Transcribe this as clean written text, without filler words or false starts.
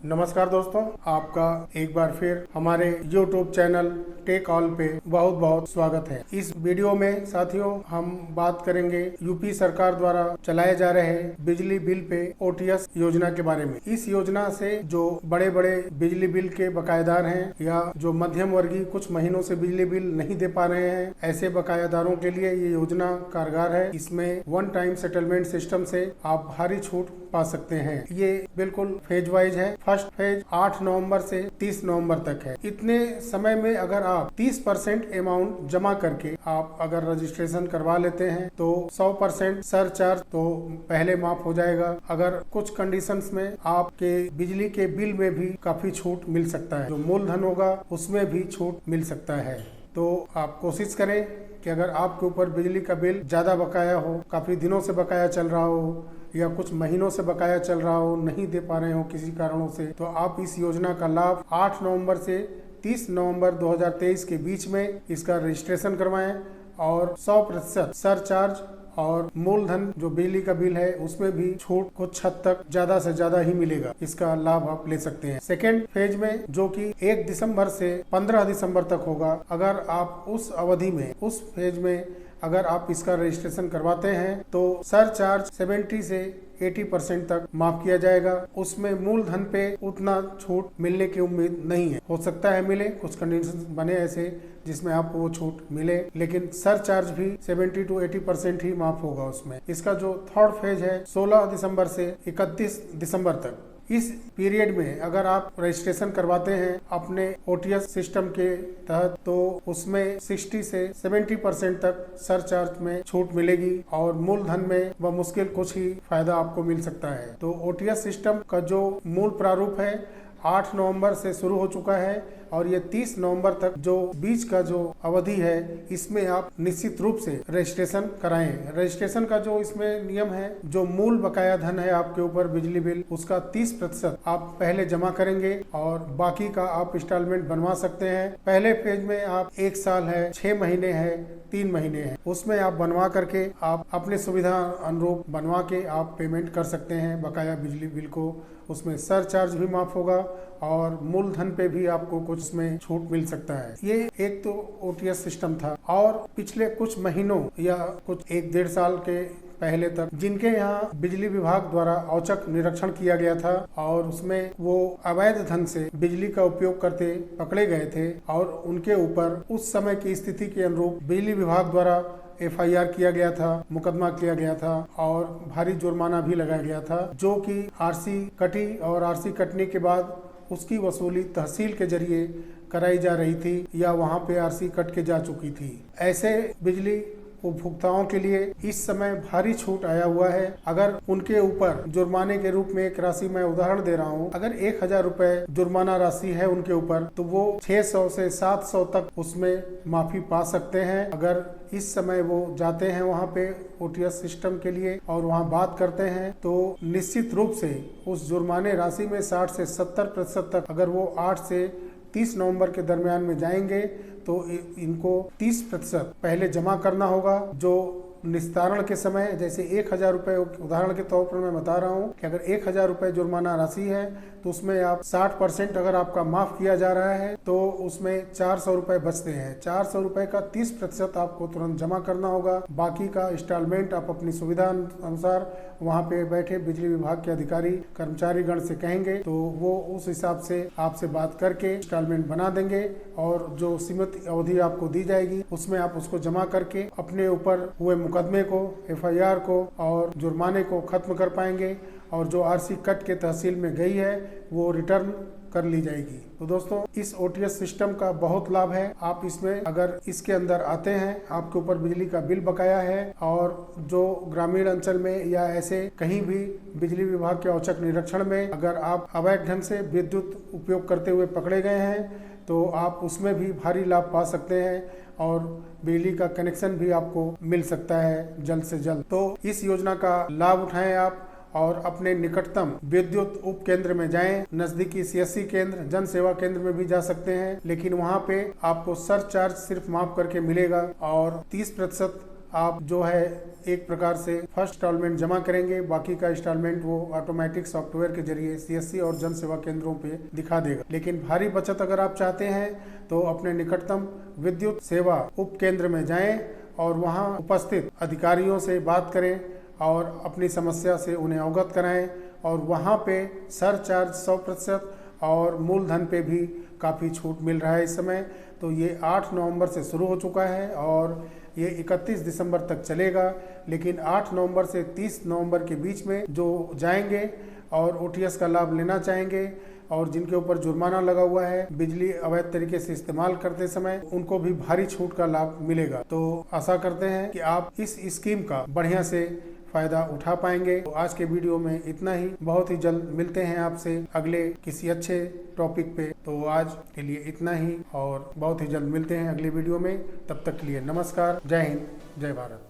नमस्कार दोस्तों, आपका एक बार फिर हमारे YouTube चैनल टेक ऑल पे बहुत बहुत स्वागत है। इस वीडियो में साथियों हम बात करेंगे यूपी सरकार द्वारा चलाए जा रहे बिजली बिल पे OTS योजना के बारे में। इस योजना से जो बड़े बड़े बिजली बिल के बकायेदार हैं या जो मध्यम वर्गीय कुछ महीनों से बिजली बिल नहीं दे पा रहे हैं, ऐसे बकायादारों के लिए ये योजना कारगर है। इसमें वन टाइम सेटलमेंट सिस्टम से आप भारी छूट पा सकते हैं। ये बिल्कुल फेज वाइज है। फर्स्ट फेज 8 नवंबर से 30 नवंबर तक है। इतने समय में अगर आप 30% अमाउंट जमा करके आप अगर रजिस्ट्रेशन करवा लेते हैं तो 100% सरचार्ज तो पहले माफ हो जाएगा। अगर कुछ कंडीशंस में आपके बिजली के बिल में भी काफी छूट मिल सकता है, जो मूलधन होगा उसमें भी छूट मिल सकता है। तो आप कोशिश करें कि अगर आपके ऊपर बिजली का बिल ज्यादा बकाया हो, काफी दिनों से बकाया चल रहा हो या कुछ महीनों से बकाया चल रहा हो, नहीं दे पा रहे हो किसी कारणों से, तो आप इस योजना का लाभ 8 नवंबर से 30 नवंबर 2023 के बीच में इसका रजिस्ट्रेशन करवाएं और 100% सरचार्ज और मूलधन जो बिजली का बिल है उसमें भी छूट कुछ हद तक ज्यादा से ज्यादा ही मिलेगा। इसका लाभ आप ले सकते हैं। सेकेंड फेज में जो कि 1 दिसंबर से 15 दिसंबर तक होगा, अगर आप उस अवधि में उस फेज में अगर आप इसका रजिस्ट्रेशन करवाते हैं तो सरचार्ज 70 से 80% तक माफ किया जाएगा। उसमें मूलधन पे उतना छूट मिलने की उम्मीद नहीं है। हो सकता है मिले, कुछ कंडीशंस बने ऐसे जिसमें आपको वो छूट मिले, लेकिन सरचार्ज भी 70 to 80% ही माफ होगा उसमें। इसका जो थर्ड फेज है 16 दिसंबर से 31 दिसंबर तक, इस पीरियड में अगर आप रजिस्ट्रेशन करवाते हैं अपने OTS सिस्टम के तहत तो उसमें 60 से 70% तक सरचार्ज में छूट मिलेगी और मूलधन में व मुश्किल कुछ ही फायदा आपको मिल सकता है। तो OTS सिस्टम का जो मूल प्रारूप है 8 नवंबर से शुरू हो चुका है और ये 30 नवंबर तक जो बीच का जो अवधि है इसमें आप निश्चित रूप से रजिस्ट्रेशन कराएं। रजिस्ट्रेशन का जो इसमें नियम है, जो मूल बकाया धन है आपके ऊपर बिजली बिल, उसका 30% आप पहले जमा करेंगे और बाकी का आप इंस्टॉलमेंट बनवा सकते हैं। पहले फेज में आप 1 साल है, 6 महीने है, 3 महीने है, उसमें आप बनवा करके आप अपने सुविधा अनुरूप बनवा के आप पेमेंट कर सकते हैं बकाया बिजली बिल को। उसमें सरचार्ज भी माफ होगा और मूलधन पे भी आपको कुछ उसमें छूट मिल सकता है। ये एक तो OTS सिस्टम था। और पिछले कुछ महीनों या कुछ 1-1.5 साल के पहले तक जिनके यहाँ बिजली विभाग द्वारा औचक निरीक्षण किया गया था और उसमें वो अवैध ढंग से बिजली का उपयोग करते पकड़े गए थे और उनके ऊपर उस समय की स्थिति के अनुरूप बिजली विभाग द्वारा FIR किया गया था, मुकदमा किया गया था और भारी जुर्माना भी लगाया गया था, जो कि RC कटी और RC कटने के बाद उसकी वसूली तहसील के जरिए कराई जा रही थी या वहां पे RC कट के जा चुकी थी। ऐसे बिजली उपभोक्ताओं के लिए इस समय भारी छूट आया हुआ है। अगर उनके ऊपर जुर्माने के रूप में एक राशि, मैं उदाहरण दे रहा हूँ, अगर 1000 रुपए जुर्माना राशि है उनके ऊपर तो वो 600 से 700 तक उसमें माफी पा सकते हैं। अगर इस समय वो जाते हैं वहाँ पे OTS सिस्टम के लिए और वहाँ बात करते हैं तो निश्चित रूप से उस जुर्माने राशि में 60 से 70% तक अगर वो 8 से 30 नवंबर के दरमियान में जाएंगे तो इनको 30% पहले जमा करना होगा। जो निस्तारण के समय, जैसे 1000 रुपए उदाहरण के तौर पर मैं बता रहा हूँ कि अगर 1000 रुपए जुर्माना राशि है तो उसमें आप 60% अगर आपका माफ किया जा रहा है तो उसमें 400 रुपए बचते हैं। 400 रुपए का 30% आपको तुरंत जमा करना होगा। बाकी का इंस्टॉलमेंट आप अपनी सुविधा अनुसार वहाँ पे बैठे बिजली विभाग के अधिकारी कर्मचारी गण से कहेंगे तो वो उस हिसाब से आपसे बात करके इंस्टॉलमेंट बना देंगे और जो सीमित अवधि आपको दी जाएगी उसमें आप उसको जमा करके अपने ऊपर हुए मुकदमे को, FIR को और जुर्माने को खत्म कर पाएंगे और जो RC कट के तहसील में गई है वो रिटर्न कर ली जाएगी। तो दोस्तों, इस OTS सिस्टम का बहुत लाभ है। आप इसमें अगर इसके अंदर आते हैं, आपके ऊपर बिजली का बिल बकाया है और जो ग्रामीण अंचल में या ऐसे कहीं भी बिजली विभाग के औचक निरीक्षण में अगर आप अवैध ढंग से विद्युत उपयोग करते हुए पकड़े गए हैं तो आप उसमें भी भारी लाभ पा सकते हैं और बिजली का कनेक्शन भी आपको मिल सकता है जल्द से जल्द। तो इस योजना का लाभ उठाएं आप और अपने निकटतम विद्युत उप केंद्र में जाएं। नजदीकी CSC केंद्र, जन सेवा केंद्र में भी जा सकते हैं, लेकिन वहां पे आपको सरचार्ज सिर्फ माफ करके मिलेगा और 30% आप जो है एक प्रकार से फर्स्ट इंस्टॉलमेंट जमा करेंगे, बाकी का इंस्टॉलमेंट वो ऑटोमेटिक सॉफ्टवेयर के जरिए CSC और जन सेवा केंद्रों पे दिखा देगा। लेकिन भारी बचत अगर आप चाहते हैं तो अपने निकटतम विद्युत सेवा उप केंद्र में जाएं और वहां उपस्थित अधिकारियों से बात करें और अपनी समस्या से उन्हें अवगत कराएं और वहां पे सरचार्ज 100% और मूलधन पे भी काफ़ी छूट मिल रहा है इस समय। तो ये 8 नवंबर से शुरू हो चुका है और ये 31 दिसंबर तक चलेगा। लेकिन 8 नवंबर से 30 नवंबर के बीच में जो जाएंगे और OTS का लाभ लेना चाहेंगे और जिनके ऊपर जुर्माना लगा हुआ है बिजली अवैध तरीके से इस्तेमाल करते समय, उनको भी भारी छूट का लाभ मिलेगा। तो आशा करते हैं कि आप इस स्कीम का बढ़िया से फायदा उठा पाएंगे। तो आज के वीडियो में इतना ही। बहुत ही जल्द मिलते हैं आपसे अगले किसी अच्छे टॉपिक पे। तो आज के लिए इतना ही और बहुत ही जल्द मिलते हैं अगले वीडियो में। तब तक के लिए नमस्कार, जय हिंद, जय भारत।